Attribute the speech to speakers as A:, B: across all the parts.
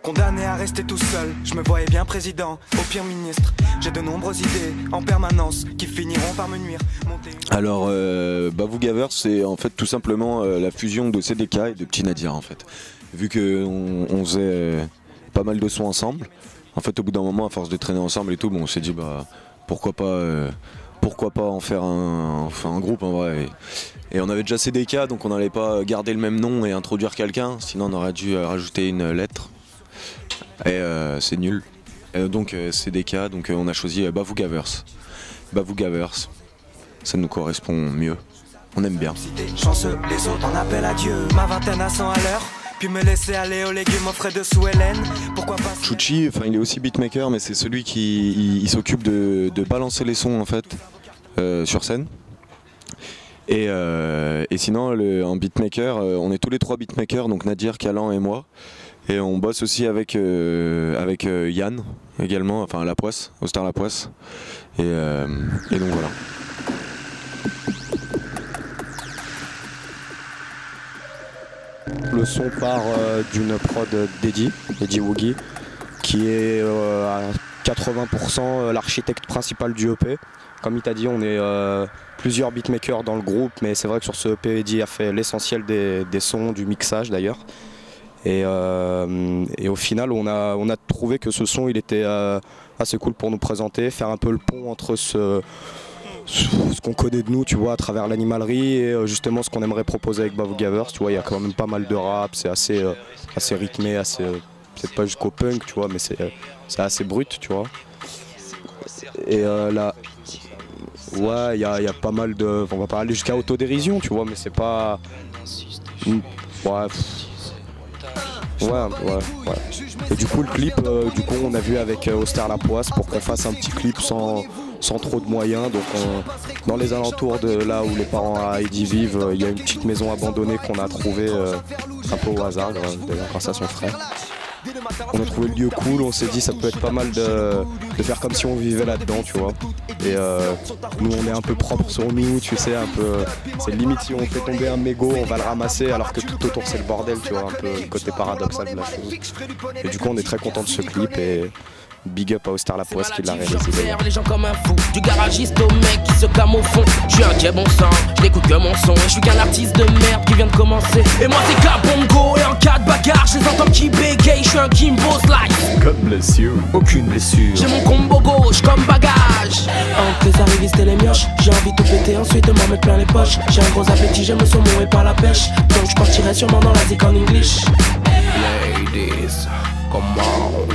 A: Condamné à rester tout seul, je me voyais bien président, au pire ministre. J'ai de nombreuses idées en permanence qui finiront par me nuire.
B: Alors, Bavou Gavers, c'est en fait tout simplement la fusion de CDK et de Petit Nadir en fait. Vu qu'on faisait pas mal de sons ensemble, en fait au bout d'un moment, à force de traîner ensemble et tout, bon, on s'est dit bah pourquoi pas en faire un groupe en vrai. Et on avait déjà CDK, donc on n'allait pas garder le même nom et introduire quelqu'un, sinon on aurait dû rajouter une lettre. Et c'est nul. Donc CDK, donc on a choisi Bavou Gavers. Bavou Gavers, ça nous correspond mieux. On aime bien.
A: Chanceux, les autres en appellent à Dieu. Ma vingtaine à 100 à l'heure, puis me laisser aller aux légumes aux frais de sous Hélène. Pourquoi pas.
B: Chuchi, enfin il est aussi beatmaker, mais c'est celui qui il s'occupe de balancer les sons en fait sur scène. Et sinon en beatmaker, on est tous les trois beatmakers, donc Nadir, Calan et moi. Et on bosse aussi avec Yann également, enfin Lapoisse, au Star Lapoisse. Et donc voilà.
C: Le son part d'une prod d'Eddie Woogie, qui est à 80% l'architecte principal du EP. Comme il t'a dit, on est plusieurs beatmakers dans le groupe, mais c'est vrai que sur ce EP, Eddie a fait l'essentiel des sons, du mixage d'ailleurs. Et au final, on a trouvé que ce son il était assez cool pour nous présenter, faire un peu le pont entre ce qu'on connaît de nous, tu vois, à travers l'animalerie et justement ce qu'on aimerait proposer avec Bavou Gavers. Tu vois, il y a quand même pas mal de rap, c'est assez rythmé, c'est pas jusqu'au punk, tu vois, mais c'est assez brut, tu vois. Et là, ouais, il y a pas mal de, on va pas aller jusqu'à autodérision, tu vois, mais c'est pas, ouais. Et du coup le clip, on a vu avec Auster Lapoisse pour qu'on fasse un petit clip sans trop de moyens. Donc dans les alentours de là où les parents à Eddie vivent, il y a une petite maison abandonnée qu'on a trouvée un peu au hasard, d'ailleurs grâce à son frère. On a trouvé le lieu cool, on s'est dit ça peut être pas mal de faire comme si on vivait là-dedans, tu vois. Et nous on est un peu propre sur nous, tu sais, un peu. C'est limite si on fait tomber un mégot, on va le ramasser alors que tout autour c'est le bordel, tu vois, un peu le côté paradoxal de la chose. Et du coup on est très content de ce clip et big up à Auster Lapoisse qui l'a réalisé.
D: Les gens comme un fou, du garagiste au mec qui se calme au fond. Je suis un gay bon sang, je n'écoute que mon son. Et je suis qu'un artiste de merde qui vient de commencer. Et moi c'est Kabongo et en cas de bagarre, je les entends qui bégaye. Je suis un Kimbo Slice.
E: God bless you. Aucune blessure.
D: J'ai mon combo gauche comme bagage. Entre les arrivistes et les mioches, j'ai envie de tout péter, ensuite de m'en mettre plein les poches. J'ai un gros appétit, j'aime le saumon et pas la pêche. Donc je partirai sûrement dans la zik en English.
E: Ladies, come on.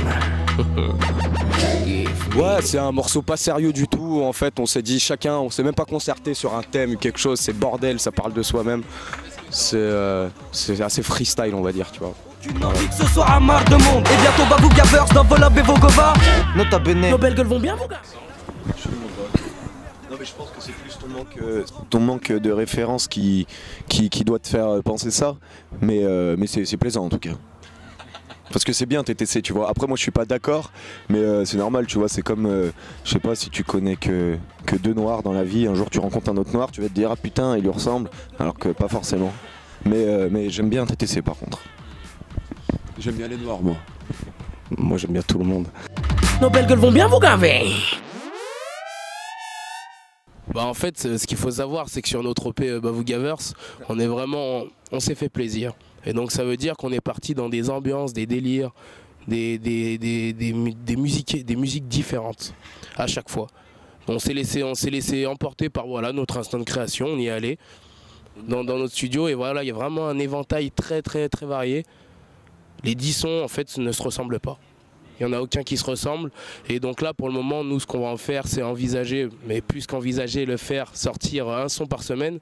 C: Ouais, c'est un morceau pas sérieux du tout. En fait, on s'est dit chacun, on s'est même pas concerté sur un thème ou quelque chose. C'est bordel, ça parle de soi-même. C'est assez freestyle, on va dire, tu vois.
D: Tu n'en dis que ce soir à marre de monde. Et bientôt Bavou Gavers dans Volab et Vogova.
A: Nota bene.
D: Nos belles gueules vont bien, vos gars.
B: Non mais je pense que c'est plus ton manque de référence qui doit te faire penser ça. Mais c'est plaisant en tout cas. Parce que c'est bien TTC, tu vois. Après moi je suis pas d'accord, mais c'est normal, tu vois. C'est comme, je sais pas si tu connais que deux noirs dans la vie. Un jour tu rencontres un autre noir, tu vas te dire ah putain il lui ressemble, alors que pas forcément. Mais j'aime bien TTC par contre.
E: J'aime bien les noirs, moi.
C: Moi j'aime bien tout le monde.
D: Nos belles gueules vont bien, vous gaver.
F: Bah en fait, ce qu'il faut savoir, c'est que sur notre EP Bavou Gavers, on s'est fait plaisir. Et donc ça veut dire qu'on est parti dans des ambiances, des délires, des musiques différentes à chaque fois. On s'est laissé emporter par voilà, notre instinct de création, on y est allé dans notre studio et voilà, il y a vraiment un éventail très varié. Les 10 sons en fait ne se ressemblent pas. Il n'y en a aucun qui se ressemble. Et donc là, pour le moment, nous, ce qu'on va en faire, c'est envisager, mais plus qu'envisager, le faire sortir un son par semaine.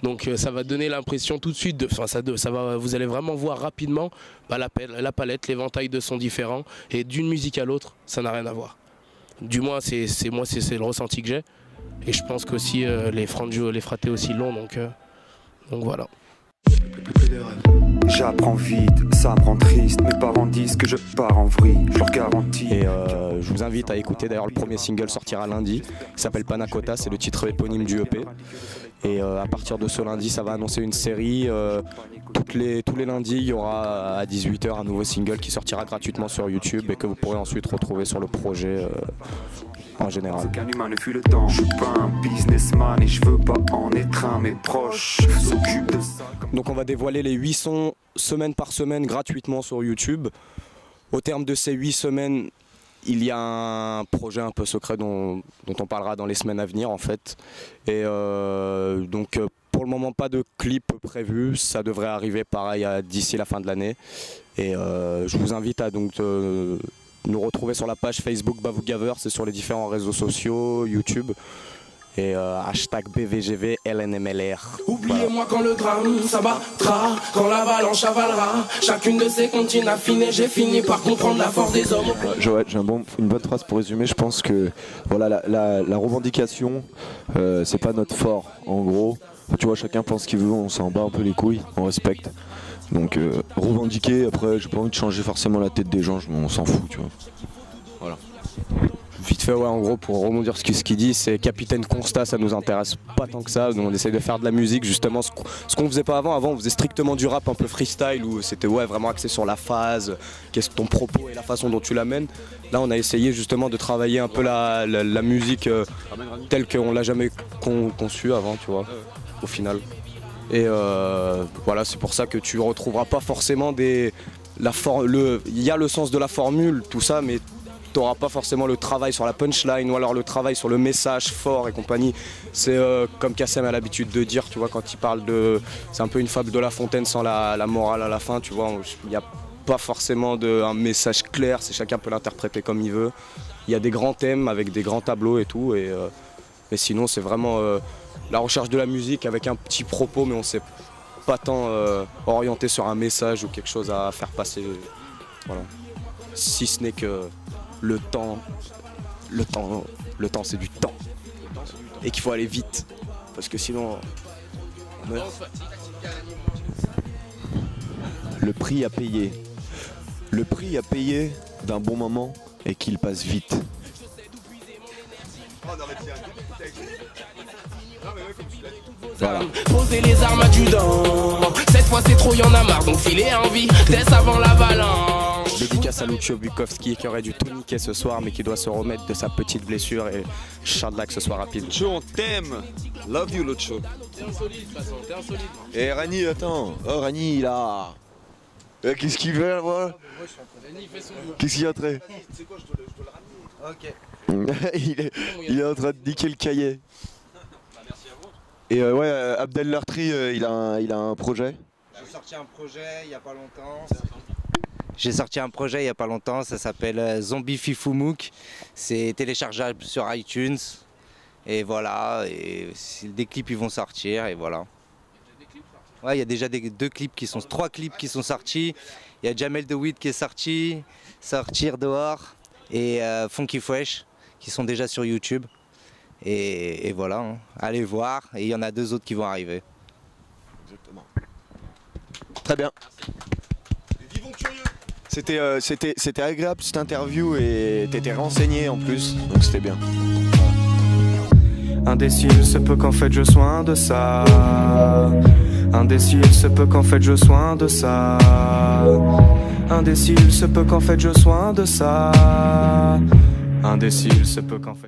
F: Donc ça va donner l'impression tout de suite, vous allez vraiment voir rapidement la palette, l'éventail de sons différents. Et d'une musique à l'autre, ça n'a rien à voir. Du moins, c'est le ressenti que j'ai. Et je pense qu'aussi les fratés aussi l'ont. Donc voilà.
A: J'apprends vite, ça me rend triste. Mes parents disent que je pars en vrille, je leur garantis.
C: Et je vous invite à écouter, d'ailleurs le premier single sortira lundi, il s'appelle Panna Cotta, c'est le titre éponyme du EP. Et à partir de ce lundi, ça va annoncer une série. Tous les lundis, il y aura à 18 h un nouveau single qui sortira gratuitement sur YouTube et que vous pourrez ensuite retrouver sur le projet en général.
A: Aucun humain ne fuit le temps. Je suis pas un businessman et je veux pas en être un. Mes proches s'occupent de ça.
C: Donc on va dévoiler les 8 sons semaine par semaine gratuitement sur YouTube. Au terme de ces 8 semaines, il y a un projet un peu secret dont on parlera dans les semaines à venir en fait. Et donc pour le moment pas de clip prévu, ça devrait arriver pareil d'ici la fin de l'année. Et je vous invite à donc nous retrouver sur la page Facebook Bavougavers et sur les différents réseaux sociaux, YouTube. Et hashtag BVGV LNMLR.
D: Oubliez-moi quand le drame s'abattra, quand l'avalanche avalera chacune de ces comptines affinées, j'ai fini par comprendre la force des hommes.
B: J'ai une bonne phrase pour résumer. Je pense que voilà, la revendication, c'est pas notre fort. En gros, tu vois, chacun pense ce qu'il veut, on s'en bat un peu les couilles, on respecte. Donc revendiquer, après j'ai pas envie de changer forcément la tête des gens, on s'en fout, tu vois. Voilà.
C: Vite fait, ouais, en gros, pour rebondir sur ce qu'il dit, c'est Capitaine Constat, ça nous intéresse pas tant que ça. Nous, on essaie de faire de la musique, justement, ce qu'on faisait pas avant. Avant, on faisait strictement du rap un peu freestyle, où c'était vraiment axé sur la phase, qu'est-ce que ton propos et la façon dont tu l'amènes. Là, on a essayé justement de travailler un peu la musique telle qu'on l'a jamais conçue avant, tu vois, au final. Et voilà, c'est pour ça que tu retrouveras pas forcément il y a le sens de la formule, tout ça, mais tu n'auras pas forcément le travail sur la punchline ou alors le travail sur le message fort et compagnie. C'est comme Kassem a l'habitude de dire, tu vois, quand il parle de... C'est un peu une fable de La Fontaine sans la morale à la fin, tu vois. Il n'y a pas forcément un message clair, chacun peut l'interpréter comme il veut. Il y a des grands thèmes avec des grands tableaux et tout. Mais sinon, c'est vraiment la recherche de la musique avec un petit propos, mais on ne s'est pas tant orienté sur un message ou quelque chose à faire passer. Voilà. Si ce n'est que... Le temps c'est du temps. Et qu'il faut aller vite. Parce que sinon, on meurt.
B: Le prix à payer. Le prix à payer d'un bon moment et qu'il passe vite.
D: Voilà. Posez les armes adjudant. Cette fois c'est trop, y'en a marre, donc filez en vitesse avant l'avalanche.
C: Dédicace à Lucio Bukowski qui aurait dû tout niquer ce soir mais qui doit se remettre de sa petite blessure et Charles que ce soit rapide.
B: Lucio, on t'aime. Love you Lucio.
F: T'es insolite de toute façon, t'es insolite.
B: Et Rani, attends. Oh Rani il a... Qu'est-ce qu'il veut là? Qu'est-ce qu'il a trait? C'est quoi, je dois le ramener. Ok. il est en train de niquer le cahier. Et ouais, Abdel Lartri, il a un projet.
G: J'ai sorti un projet il n'y a pas longtemps. Ça s'appelle Zombie Fifoumouk. C'est téléchargeable sur iTunes. Et voilà, et des clips ils vont sortir et voilà. Ouais, il y a déjà trois clips qui sont sortis. Il y a Jamel DeWitt qui est sorti, Sortir dehors et Funky Fresh qui sont déjà sur YouTube. Et voilà, hein. Allez voir, et il y en a 2 autres qui vont arriver.
B: Exactement. Très bien. Vivons curieux. C'était agréable cette interview et t'étais renseigné en plus, donc c'était bien.
A: Indécis, il se peut qu'en fait je sois un de ça. Indécis, il se peut qu'en fait je sois un de ça. Indécis, il se peut qu'en fait je sois un de ça. Indécis, il se peut qu'en fait...